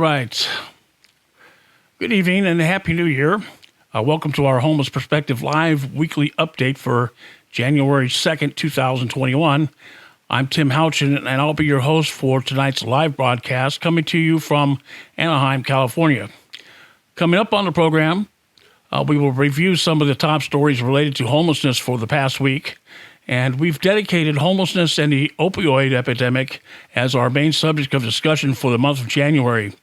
right. Good evening and Happy New Year. Welcome to our Homeless Perspective Live weekly update for January 2nd, 2021. I'm Tim Houchin, and I'll be your host for tonight's live broadcast, coming to you from Anaheim, California. Coming up on the program, we will review some of the top stories related to homelessness for the past week. And we've dedicated homelessness and the opioid epidemic as our main subject of discussion for the month of January.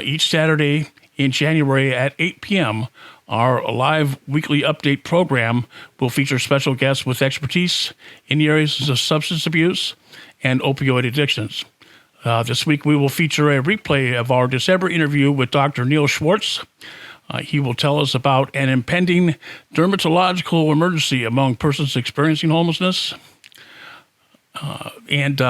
Each Saturday in January at 8 p.m., our live weekly update program will feature special guests with expertise in the areas of substance abuse and opioid addictions. This week, we will feature a replay of our December interview with Dr. Neil Schwartz. He will tell us about an impending dermatological emergency among persons experiencing homelessness and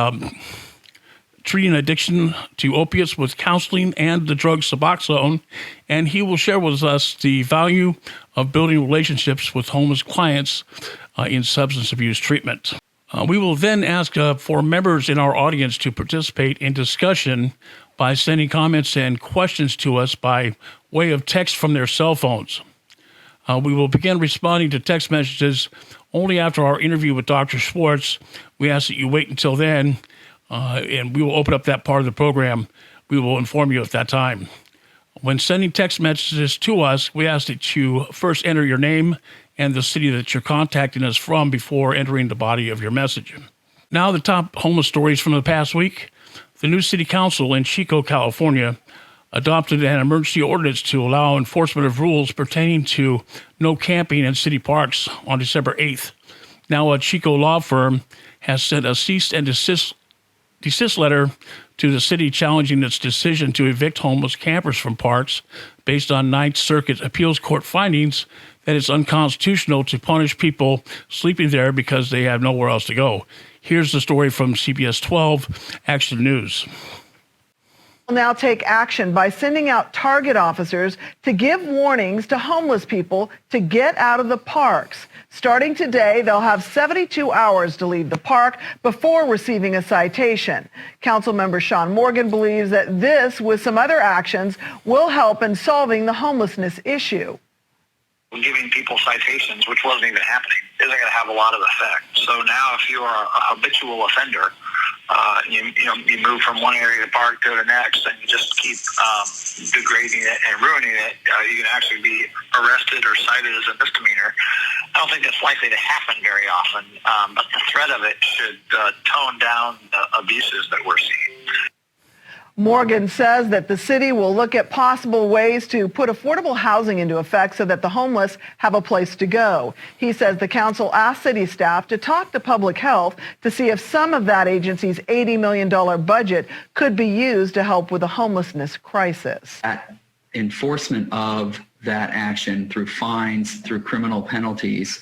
treating addiction to opiates with counseling and the drug Suboxone. And he will share with us the value of building relationships with homeless clients in substance abuse treatment. We will then ask for members in our audience to participate in discussion by sending comments and questions to us by way of text from their cell phones. We will begin responding to text messages only after our interview with Dr. Schwartz. We ask that you wait until then, and we will open up that part of the program. We will inform you at that time. When sending text messages to us, we ask that you first enter your name and the city that you're contacting us from before entering the body of your message. Now, the top homeless stories from the past week. The new city council in Chico, California, adopted an emergency ordinance to allow enforcement of rules pertaining to no camping in city parks on December 8th. Now, a Chico law firm has sent a cease and desist letter to the city challenging its decision to evict homeless campers from parks based on Ninth Circuit Appeals Court findings that it's unconstitutional to punish people sleeping there because they have nowhere else to go. Here's the story from CBS 12 Action News. Will now take action by sending out target officers to give warnings to homeless people to get out of the parks. Starting today, they'll have 72 hours to leave the park before receiving a citation. Councilmember Sean Morgan believes that this, with some other actions, will help in solving the homelessness issue. Giving people citations, which wasn't even happening, isn't going to have a lot of effect. So now if you are a habitual offender, you move from one area of the park to the next, and you just keep degrading it and ruining it, you can actually be arrested or cited as a misdemeanor. I don't think that's likely to happen very often, but the threat of it should tone down the abuses that we're seeing. Morgan says that the city will look at possible ways to put affordable housing into effect so that the homeless have a place to go. He says the council asked city staff to talk to public health to see if some of that agency's $80 million budget could be used to help with the homelessness crisis. Enforcement of that action through fines, through criminal penalties,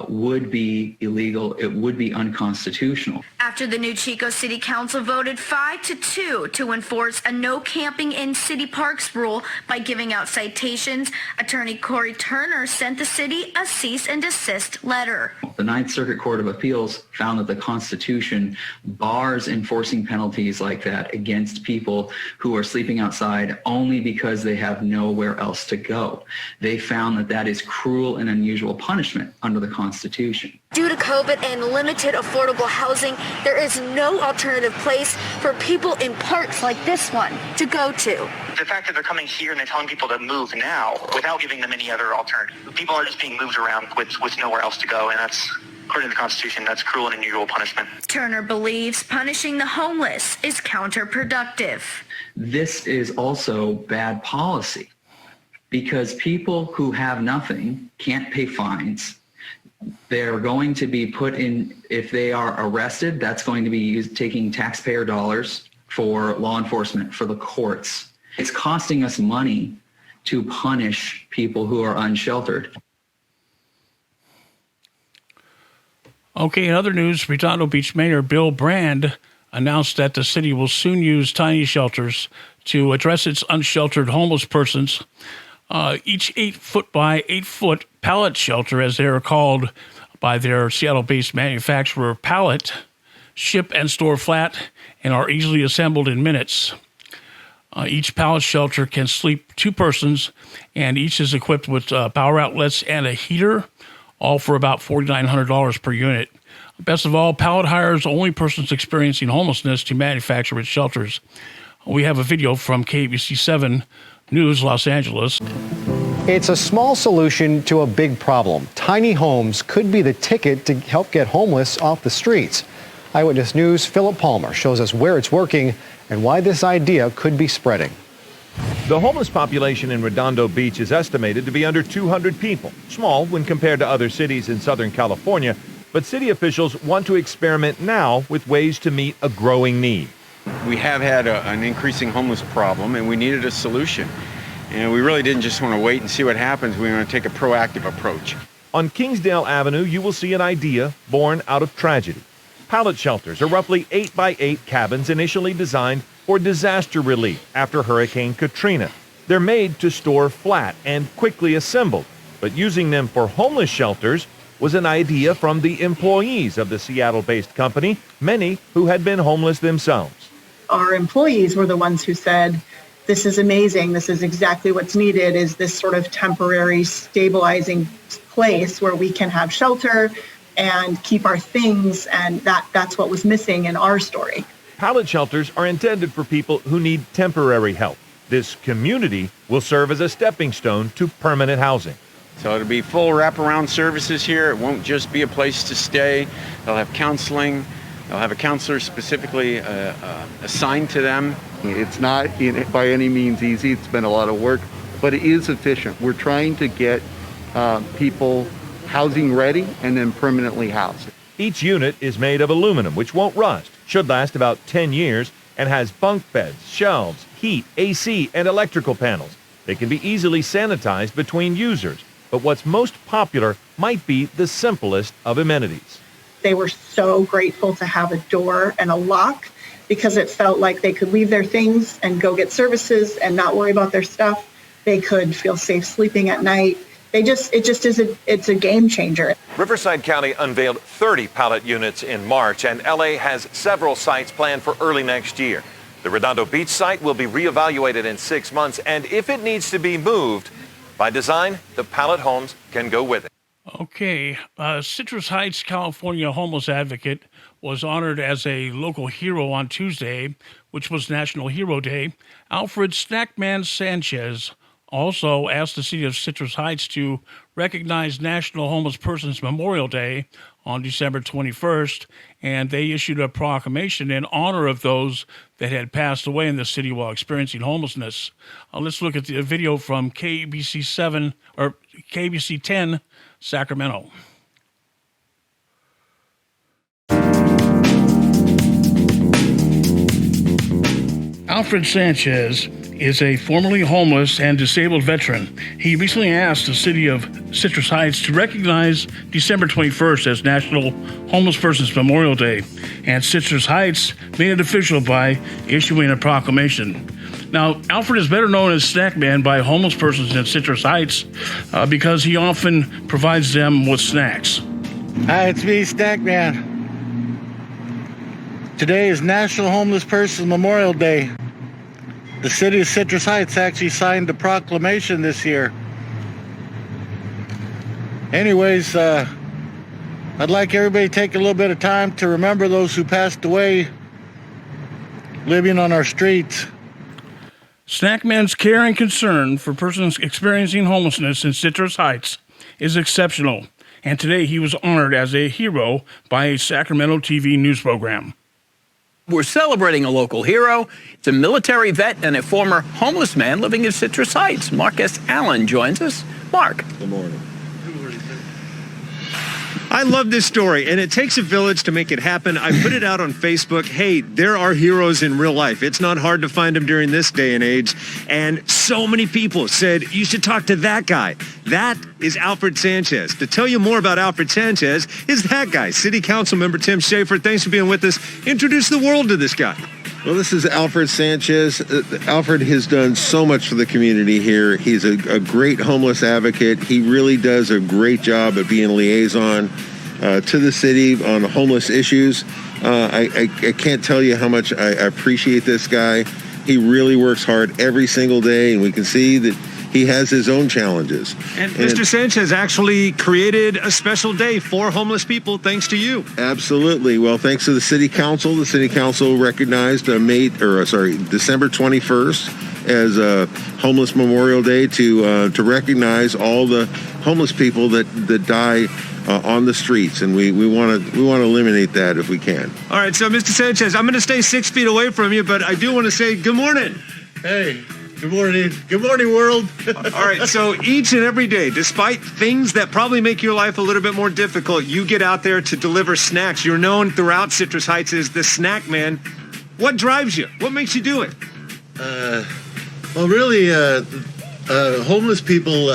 would be illegal. It would be unconstitutional. After the new Chico City Council voted 5-2 to enforce a no camping in city parks rule by giving out citations, Attorney Corey Turner sent the city a cease and desist letter. The Ninth Circuit Court of Appeals found that the Constitution bars enforcing penalties like that against people who are sleeping outside only because they have nowhere else to go. They found that that is cruel and unusual punishment under the Constitution. Due to COVID and limited affordable housing, there is no alternative place for people in parks like this one to go to. The fact that they're coming here and they're telling people to move now without giving them any other alternative. People are just being moved around with nowhere else to go, and that's, according to the Constitution, that's cruel and unusual punishment. Turner believes punishing the homeless is counterproductive. This is also bad policy because people who have nothing can't pay fines. They're going to be put in, if they are arrested, that's going to be used, taking taxpayer dollars for law enforcement, for the courts. It's costing us money to punish people who are unsheltered. Okay, in other news, Redondo Beach Mayor Bill Brand announced that the city will soon use tiny shelters to address its unsheltered homeless persons. Each 8-foot by 8-foot pallet shelter, as they are called by their Seattle-based manufacturer, Pallet, ship and store flat and are easily assembled in minutes. Each pallet shelter can sleep 2 persons, and each is equipped with power outlets and a heater, all for about $4,900 per unit. Best of all, pallet hires only persons experiencing homelessness to manufacture its shelters. We have a video from KBC 7 News, Los Angeles. It's a small solution to a big problem. Tiny homes could be the ticket to help get homeless off the streets. Eyewitness News' Philip Palmer shows us where it's working and why this idea could be spreading. The homeless population in Redondo Beach is estimated to be under 200 people, small when compared to other cities in Southern California, but city officials want to experiment now with ways to meet a growing need. We have had an increasing homeless problem, and we needed a solution. And we really didn't just want to wait and see what happens. We want to take a proactive approach. On Kingsdale Avenue, you will see an idea born out of tragedy. Pallet shelters are roughly 8x8 cabins initially designed for disaster relief after Hurricane Katrina. They're made to store flat and quickly assembled, but using them for homeless shelters was an idea from the employees of the Seattle-based company, many who had been homeless themselves. Our employees were the ones who said, this is amazing, this is exactly what's needed, is this sort of temporary stabilizing place where we can have shelter and keep our things, and that's what was missing in our story. Pallet shelters are intended for people who need temporary help. This community will serve as a stepping stone to permanent housing. So it'll be full wraparound services here. It won't just be a place to stay. They'll have counseling. They'll have a counselor specifically assigned to them. It's not by any means easy. It's been a lot of work, but it is efficient. We're trying to get people housing ready and then permanently housed. Each unit is made of aluminum, which won't rust, should last about 10 years, and has bunk beds, shelves, heat, AC, and electrical panels. They can be easily sanitized between users. But what's most popular might be the simplest of amenities. They were so grateful to have a door and a lock because it felt like they could leave their things and go get services and not worry about their stuff. They could feel safe sleeping at night. It's a game changer. Riverside County unveiled 30 pallet units in March, and LA has several sites planned for early next year. The Redondo Beach site will be reevaluated in 6 months, and if it needs to be moved, by design, the pallet homes can go with it. Okay. Citrus Heights, California homeless advocate was honored as a local hero on Tuesday, which was National Hero Day. Alfred Snackman Sanchez also asked the city of Citrus Heights to recognize National Homeless Persons Memorial Day on December 21st, and they issued a proclamation in honor of those that had passed away in the city while experiencing homelessness. Let's look at the video from KBC 7 or KBC 10, Sacramento. Alfred Sanchez is a formerly homeless and disabled veteran. He recently asked the city of Citrus Heights to recognize December 21st as National Homeless Persons Memorial Day, and Citrus Heights made it official by issuing a proclamation. Now, Alfred is better known as Snackman by homeless persons in Citrus Heights because he often provides them with snacks. Hi, it's me, Snackman. Today is National Homeless Persons Memorial Day. The city of Citrus Heights actually signed the proclamation this year. Anyways, I'd like everybody to take a little bit of time to remember those who passed away living on our streets. Snackman's care and concern for persons experiencing homelessness in Citrus Heights is exceptional, and today he was honored as a hero by a Sacramento TV news program. We're celebrating a local hero. It's a military vet and a former homeless man living in Citrus Heights. Mark S. Allen joins us. Mark. Good morning. I love this story, and it takes a village to make it happen. I put it out on Facebook. Hey, there are heroes in real life. It's not hard to find them during this day and age. And so many people said, you should talk to that guy. That is Alfred Sanchez. To tell you more about Alfred Sanchez is that guy, City Council Member Tim Schaefer. Thanks for being with us. Introduce the world to this guy. Well, this is Alfred Sanchez. Alfred has done so much for the community here. He's a great homeless advocate. He really does a great job at being a liaison to the city on homeless issues. I can't tell you how much I appreciate this guy. He really works hard every single day, and we can see that he has his own challenges. And Mr. Sanchez actually created a special day for homeless people thanks to you. Absolutely. Well, thanks to the City Council. The City Council recognized December 21st as a Homeless Memorial Day to recognize all the homeless people that die on the streets, and we want to eliminate that if we can. All right, so Mr. Sanchez, I'm going to stay 6 feet away from you, but I do want to say good morning. Hey, good morning. Good morning, world. All right, so each and every day, despite things that probably make your life a little bit more difficult, you get out there to deliver snacks. You're known throughout Citrus Heights as the snack man. What drives you? What makes you do it? Well, really, homeless people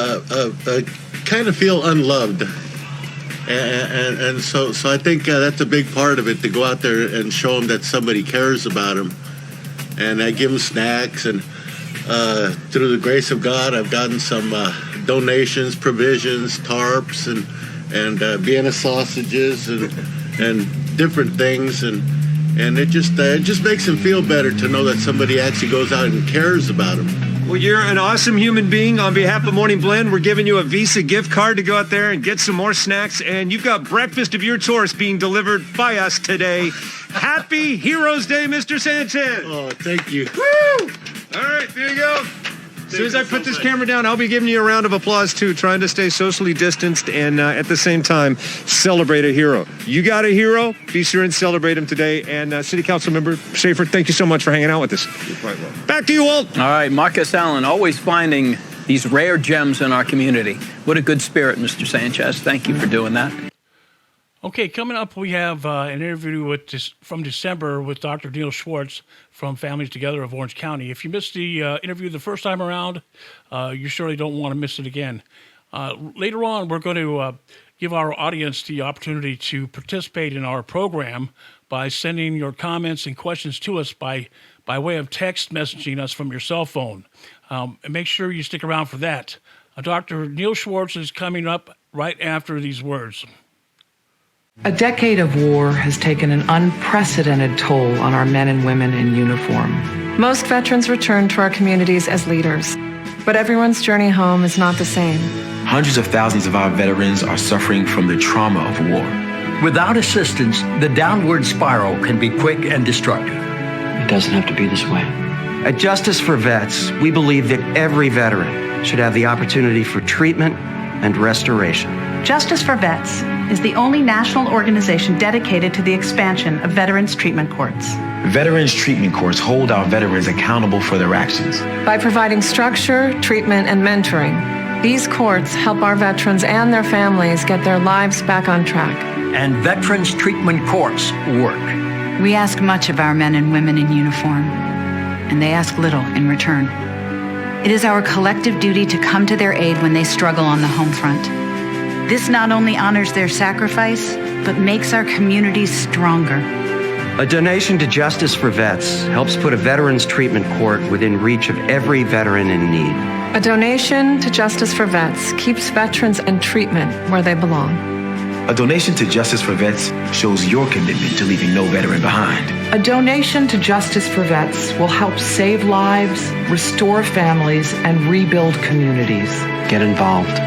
kind of feel unloved. And so I think that's a big part of it, to go out there and show them that somebody cares about them. And I give them snacks, and through the grace of God, I've gotten some donations, provisions, tarps, and Vienna sausages, and different things, and it just makes them feel better to know that somebody actually goes out and cares about them. Well, you're an awesome human being. On behalf of Morning Blend, we're giving you a Visa gift card to go out there and get some more snacks. And you've got breakfast of your choice being delivered by us today. Happy Heroes Day, Mr. Sanchez. Oh, thank you. Woo! All right, there you go. As soon as I put this camera down, I'll be giving you a round of applause, too, trying to stay socially distanced and at the same time celebrate a hero. You got a hero? Be sure and celebrate him today. And City Council Member Schaefer, thank you so much for hanging out with us. You're quite welcome. Back to you, Walt. All right, Marcus Allen, always finding these rare gems in our community. What a good spirit, Mr. Sanchez. Thank you for doing that. Okay, coming up, we have an interview from December with Dr. Neil Schwartz from Families Together of Orange County. If you missed the interview the first time around, you surely don't want to miss it again. Later on, we're going to give our audience the opportunity to participate in our program by sending your comments and questions to us by way of text messaging us from your cell phone. And make sure you stick around for that. Dr. Neil Schwartz is coming up right after these words. A decade of war has taken an unprecedented toll on our men and women in uniform. Most veterans return to our communities as leaders, but everyone's journey home is not the same. Hundreds of thousands of our veterans are suffering from the trauma of war. Without assistance, the downward spiral can be quick and destructive. It doesn't have to be this way. At Justice for Vets, we believe that every veteran should have the opportunity for treatment and restoration. Justice for Vets is the only national organization dedicated to the expansion of veterans treatment courts. Veterans treatment courts hold our veterans accountable for their actions. By providing structure, treatment, and mentoring, these courts help our veterans and their families get their lives back on track. And veterans treatment courts work. We ask much of our men and women in uniform, and they ask little in return. It is our collective duty to come to their aid when they struggle on the home front. This not only honors their sacrifice, but makes our communities stronger. A donation to Justice for Vets helps put a veterans treatment court within reach of every veteran in need. A donation to Justice for Vets keeps veterans in treatment where they belong. A donation to Justice for Vets shows your commitment to leaving no veteran behind. A donation to Justice for Vets will help save lives, restore families, and rebuild communities. Get involved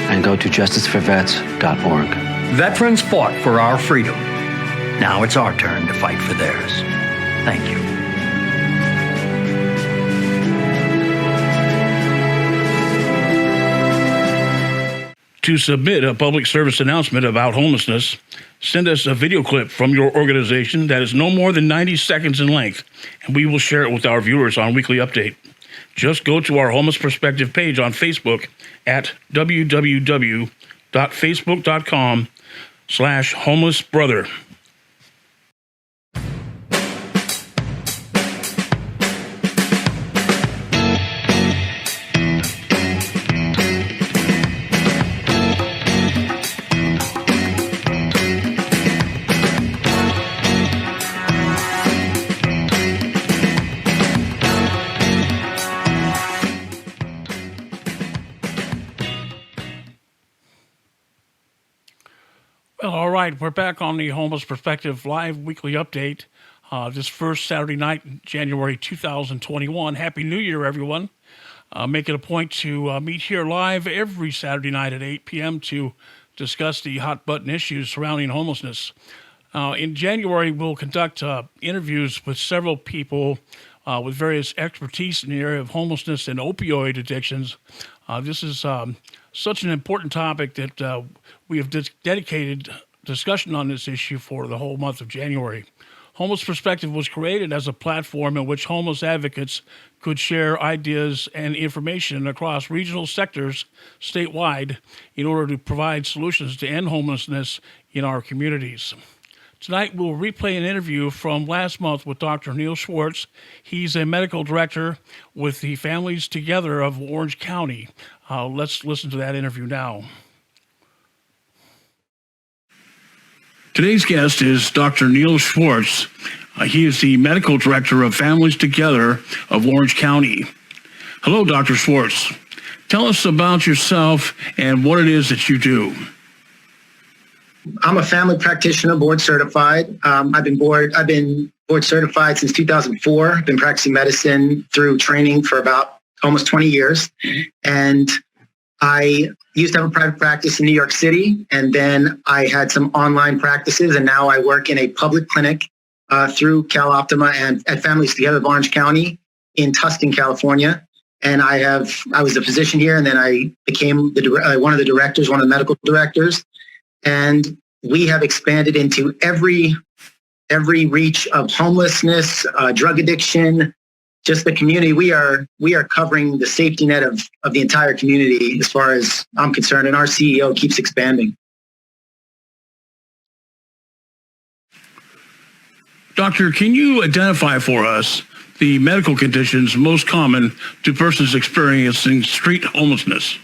and go to justiceforvets.org. Veterans fought for our freedom. Now it's our turn to fight for theirs. Thank you. To submit a public service announcement about homelessness, send us a video clip from your organization that is no more than 90 seconds in length, and we will share it with our viewers on Weekly Update. Just go to our Homeless Perspective page on Facebook at www.facebook.com/homelessbrother. Well, all right, we're back on the Homeless Perspective Live Weekly Update. this first Saturday night in January 2021. Happy New Year, everyone. Make it a point to meet here live every Saturday night at 8 p.m. to discuss the hot button issues surrounding homelessness. In January, we'll conduct interviews with several people with various expertise in the area of homelessness and opioid addictions. This is such an important topic that we have dedicated discussion on this issue for the whole month of January. Homeless Perspective was created as a platform in which homeless advocates could share ideas and information across regional sectors statewide in order to provide solutions to end homelessness in our communities. Tonight, we'll replay an interview from last month with Dr. Neil Schwartz. He's a medical director with the Families Together of Orange County. Let's listen to that interview now. Today's guest is Dr. Neil Schwartz. He is the medical director of Families Together of Orange County. Hello, Dr. Schwartz. Tell us about yourself and what it is that you do. I'm a family practitioner, board certified. I've been board certified since 2004. I've been practicing medicine through training for about almost 20 years. And I used to have a private practice in New York City, and then I had some online practices, and now I work in a public clinic through CalOptima and at Families Together of Orange County in Tustin, California. And I was a physician here, and then I became one of the medical directors. And we have expanded into every reach of homelessness, drug addiction, just the community. We are covering the safety net of the entire community as far as I'm concerned, and our CEO keeps expanding. Doctor, can you identify for us the medical conditions most common to persons experiencing street homelessness?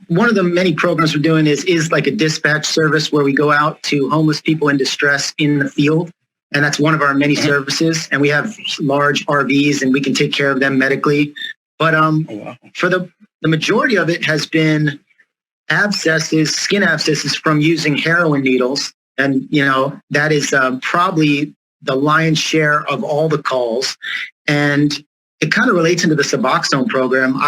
One of the many programs we're doing is like a dispatch service where we go out to homeless people in distress in the field. And that's one of our many services. And we have large RVs and we can take care of them medically. But for the majority of it has been abscesses, skin abscesses from using heroin needles. And, that is probably the lion's share of all the calls. And it kind of relates into the Suboxone program.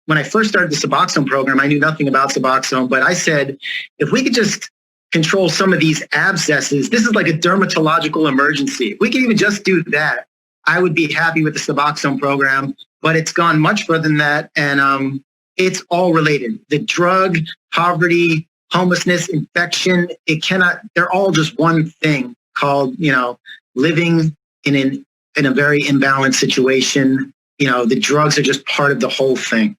When I first started the Suboxone program, I knew nothing about Suboxone, but I said, if we could just control some of these abscesses, this is like a dermatological emergency. If we could even just do that, I would be happy with the Suboxone program, but it's gone much further than that. And it's all related. The drug, poverty, homelessness, infection, they're all just one thing called, living in a very imbalanced situation. The drugs are just part of the whole thing.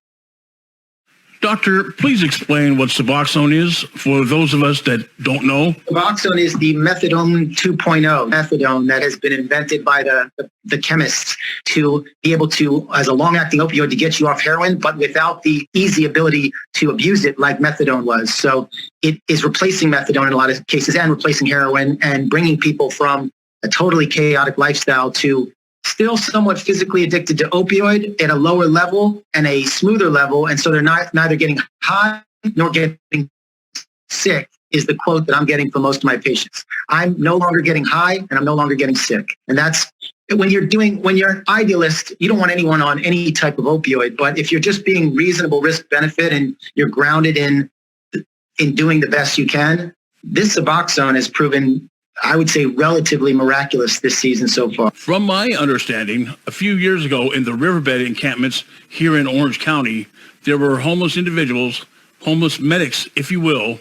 Doctor, please explain what Suboxone is for those of us that don't know. Suboxone is the methadone 2.0, methadone that has been invented by the chemists to be able to, as a long-acting opioid, to get you off heroin, but without the easy ability to abuse it like methadone was. So it is replacing methadone in a lot of cases and replacing heroin and bringing people from a totally chaotic lifestyle to still somewhat physically addicted to opioid at a lower level and a smoother level. And so they're neither getting high nor getting sick is the quote that I'm getting from most of my patients. I'm no longer getting high and I'm no longer getting sick. And that's when you're an idealist, you don't want anyone on any type of opioid. But if you're just being reasonable risk benefit and you're grounded in doing the best you can, this Suboxone has proven, I would say, relatively miraculous this season so far. From my understanding, a few years ago in the riverbed encampments here in Orange County, there were homeless individuals, homeless medics, if you will,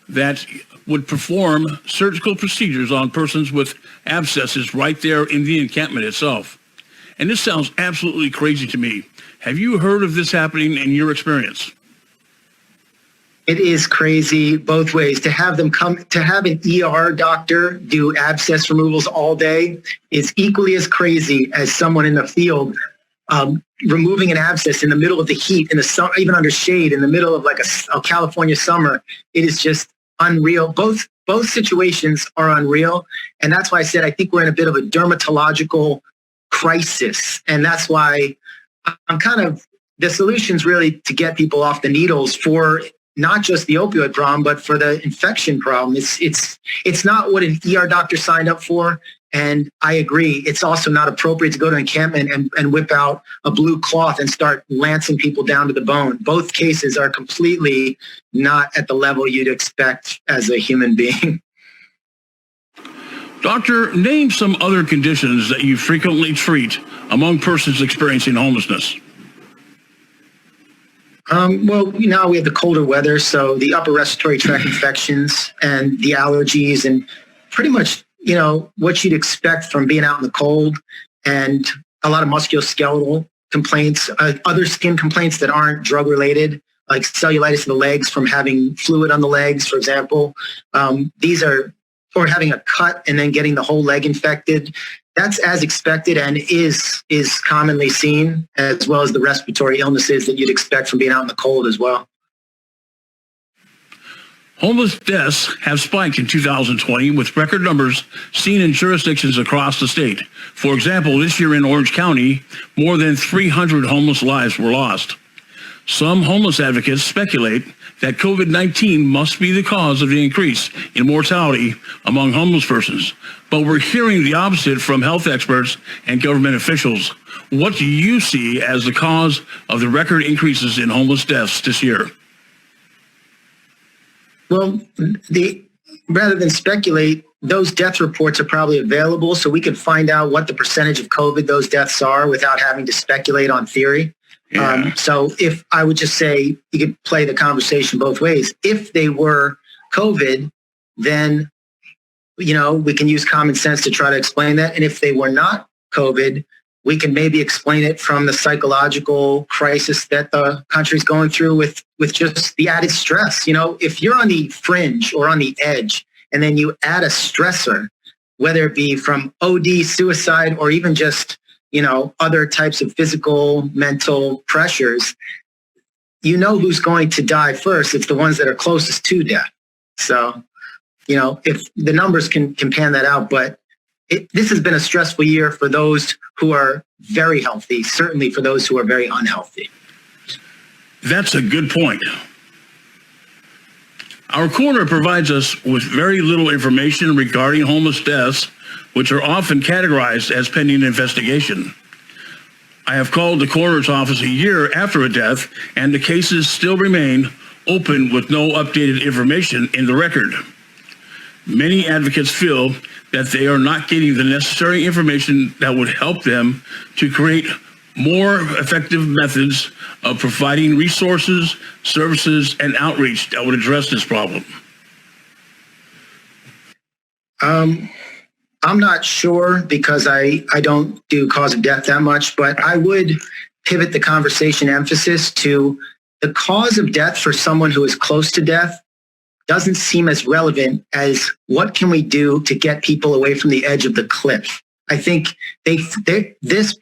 that would perform surgical procedures on persons with abscesses right there in the encampment itself. And this sounds absolutely crazy to me. Have you heard of this happening in your experience? It is crazy both ways. To have an ER doctor do abscess removals all day is equally as crazy as someone in the field removing an abscess in the middle of the heat, in the summer, even under shade, in the middle of like a California summer. It is just unreal. Both situations are unreal. And that's why I said I think we're in a bit of a dermatological crisis. And that's why I'm the solution's really to get people off the needles for not just the opioid problem, but for the infection problem. It's not what an ER doctor signed up for. And I agree. It's also not appropriate to go to encampment and whip out a blue cloth and start lancing people down to the bone. Both cases are completely not at the level you'd expect as a human being. Doctor, name some other conditions that you frequently treat among persons experiencing homelessness. Well, now we have the colder weather, so the upper respiratory tract infections and the allergies and pretty much, what you'd expect from being out in the cold, and a lot of musculoskeletal complaints, other skin complaints that aren't drug related, like cellulitis of the legs from having fluid on the legs, for example. These are, or having a cut and then getting the whole leg infected. That's as expected and is commonly seen, as well as the respiratory illnesses that you'd expect from being out in the cold as well. Homeless deaths have spiked in 2020 with record numbers seen in jurisdictions across the state. For example, this year in Orange County, more than 300 homeless lives were lost. Some homeless advocates speculate that COVID-19 must be the cause of the increase in mortality among homeless persons. But we're hearing the opposite from health experts and government officials. What do you see as the cause of the record increases in homeless deaths this year? Well, rather than speculate, those death reports are probably available, so we could find out what the percentage of COVID those deaths are without having to speculate on theory. Yeah. So if I would just say, you could play the conversation both ways. If they were COVID, then, we can use common sense to try to explain that. And if they were not COVID, we can maybe explain it from the psychological crisis that the country's going through with just the added stress. If you're on the fringe or on the edge, and then you add a stressor, whether it be from OD, suicide, or even just, other types of physical, mental pressures, who's going to die first. It's the ones that are closest to death. So, if the numbers can pan that out, but this has been a stressful year for those who are very healthy, certainly for those who are very unhealthy. That's a good point. Our coroner provides us with very little information regarding homeless deaths, which are often categorized as pending investigation. I have called the coroner's office a year after a death, and the cases still remain open with no updated information in the record. Many advocates feel that they are not getting the necessary information that would help them to create more effective methods of providing resources, services, and outreach that would address this problem. I'm not sure because I don't do cause of death that much, but I would pivot the conversation emphasis to the cause of death for someone who is close to death doesn't seem as relevant as what can we do to get people away from the edge of the cliff. I think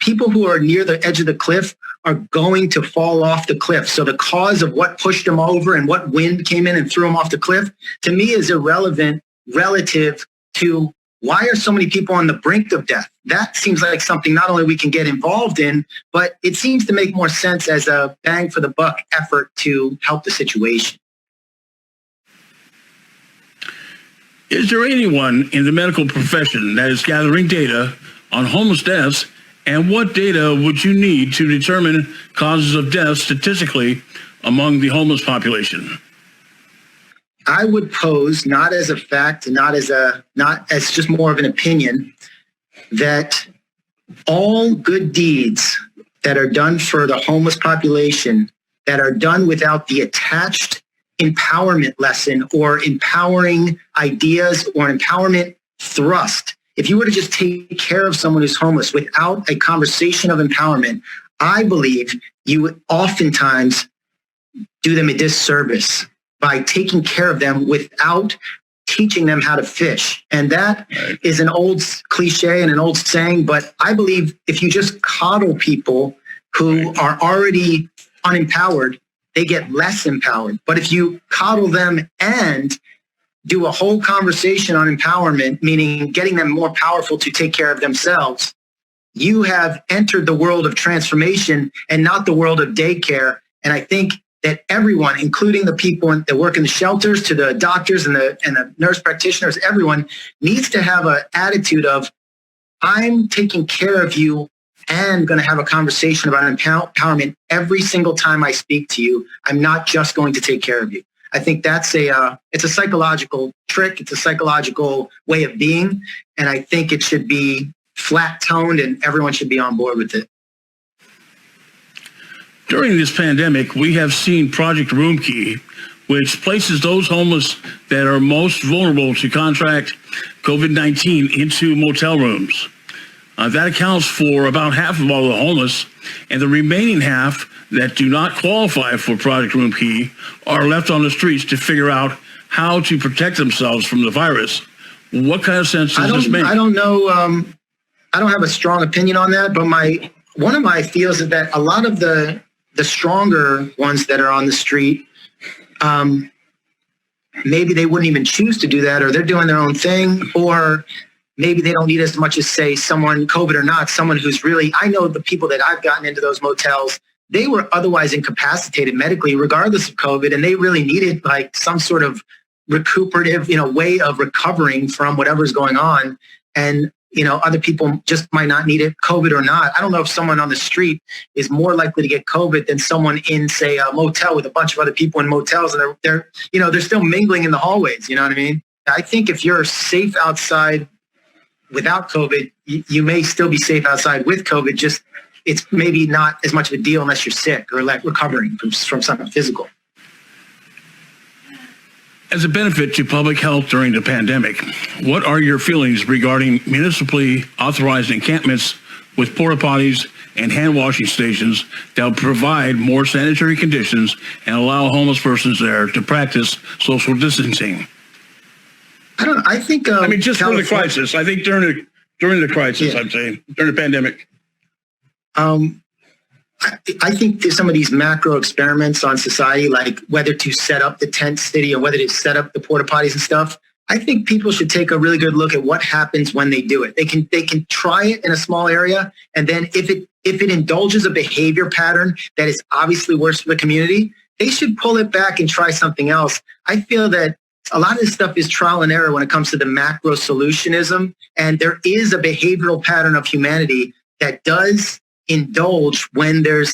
people who are near the edge of the cliff are going to fall off the cliff. So the cause of what pushed them over and what wind came in and threw them off the cliff, to me, is irrelevant relative to why are so many people on the brink of death. That seems like something not only we can get involved in, but it seems to make more sense as a bang for the buck effort to help the situation. Is there anyone in the medical profession that is gathering data on homeless deaths, and what data would you need to determine causes of death statistically among the homeless population? I would pose, not as a fact, not as just more of an opinion, that all good deeds that are done for the homeless population that are done without the attached empowerment lesson or empowering ideas or empowerment thrust. If you were to just take care of someone who's homeless without a conversation of empowerment, I believe you would oftentimes do them a disservice by taking care of them without teaching them how to fish. And that is an old cliche and an old saying, but I believe if you just coddle people who are already unempowered, they get less empowered. But if you coddle them and do a whole conversation on empowerment, meaning getting them more powerful to take care of themselves, you have entered the world of transformation and not the world of daycare. And I think that everyone, including the people that work in the shelters, to the doctors and the nurse practitioners, everyone needs to have an attitude of, I'm taking care of you and going to have a conversation about empowerment every single time I speak to you. I'm not just going to take care of you. I think that's it's a psychological trick. It's a psychological way of being. And I think it should be flat toned and everyone should be on board with it. During this pandemic, we have seen Project Room Key, which places those homeless that are most vulnerable to contract COVID-19 into motel rooms. That accounts for about half of all the homeless, and the remaining half that do not qualify for Project Room Key are left on the streets to figure out how to protect themselves from the virus. What kind of sense does this make? I don't know. I don't have a strong opinion on that, but one of my feels is that a lot of the stronger ones that are on the street, maybe they wouldn't even choose to do that, or they're doing their own thing, or maybe they don't need as much as, say, someone, COVID or not, someone who's really, I know the people that I've gotten into those motels, they were otherwise incapacitated medically regardless of COVID, and they really needed like some sort of recuperative, way of recovering from whatever's going on. And, other people just might not need it, COVID or not. I don't know if someone on the street is more likely to get COVID than someone in, say, a motel with a bunch of other people in motels, and they're still mingling in the hallways. You know what I mean? I think if you're safe outside without COVID, you may still be safe outside with COVID. Just it's maybe not as much of a deal unless you're sick or like recovering from something physical. As a benefit to public health during the pandemic, what are your feelings regarding municipally authorized encampments with porta potties and hand washing stations that will provide more sanitary conditions and allow homeless persons there to practice social distancing? I think. Just during the crisis. I think during the crisis, yeah. I'm saying during the pandemic. I think there's some of these macro experiments on society, like whether to set up the tent city or whether to set up the porta potties and stuff. I think people should take a really good look at what happens when they do it. They can try it in a small area, and then if it indulges a behavior pattern that is obviously worse for the community, they should pull it back and try something else. I feel that a lot of this stuff is trial and error when it comes to the macro solutionism, and there is a behavioral pattern of humanity that does indulge when there's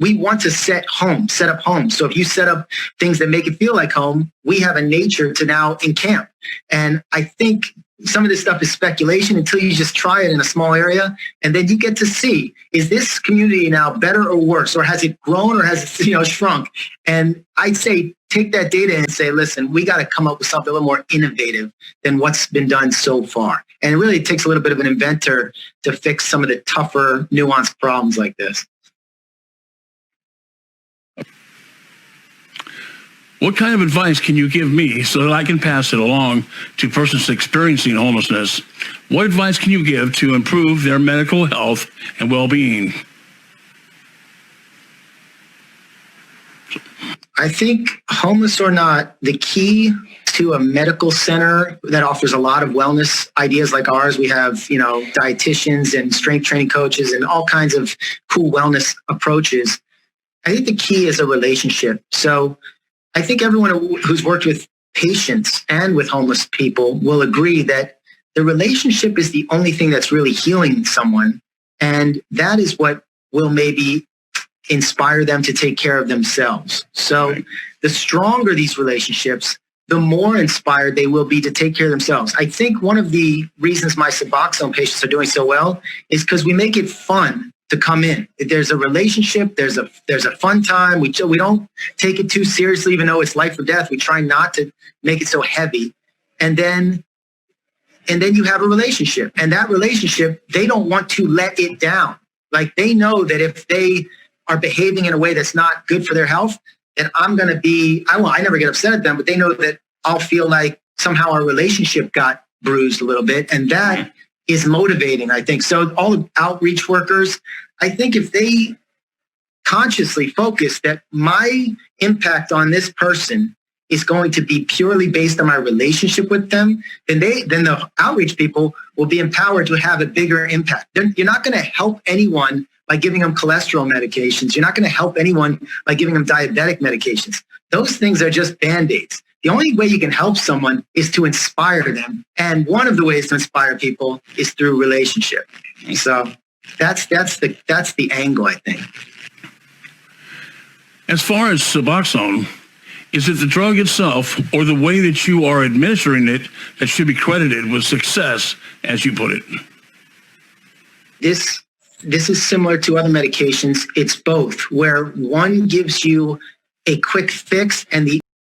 we want to set up homes. So if you set up things that make it feel like home, we have a nature to now encamp. And I think some of this stuff is speculation until you just try it in a small area. And then you get to see, is this community now better or worse? Or has it grown or has it shrunk? And I'd say take that data and say, listen, we got to come up with something a little more innovative than what's been done so far. And it really takes a little bit of an inventor to fix some of the tougher, nuanced problems like this. What kind of advice can you give me so that I can pass it along to persons experiencing homelessness? What advice can you give to improve their medical health and well-being? I think, homeless or not, the key to a medical center that offers a lot of wellness ideas like ours, we have, dietitians and strength training coaches and all kinds of cool wellness approaches. I think the key is a relationship. So I think everyone who's worked with patients and with homeless people will agree that the relationship is the only thing that's really healing someone. And that is what will maybe inspire them to take care of themselves. So the stronger these relationships, the more inspired they will be to take care of themselves. I think one of the reasons my Suboxone patients are doing so well is because we make it fun to come in. There's a relationship, there's a fun time. We don't take it too seriously, even though it's life or death. We try not to make it so heavy. And then you have a relationship, and that relationship, they don't want to let it down. Like they know that if they are behaving in a way that's not good for their health, then I'm going to be, I never get upset at them, but they know that I'll feel like somehow our relationship got bruised a little bit. And that is motivating, I think. So all the outreach workers, I think if they consciously focus that my impact on this person is going to be purely based on my relationship with them, then the outreach people will be empowered to have a bigger impact. You're not going to help anyone by giving them cholesterol medications. You're not going to help anyone by giving them diabetic medications. Those things are just Band-Aids. The only way you can help someone is to inspire them. And one of the ways to inspire people is through relationship. So that's the angle, I think. As far as Suboxone, is it the drug itself or the way that you are administering it that should be credited with success, as you put it? This is similar to other medications. It's both, where one gives you a quick fix and the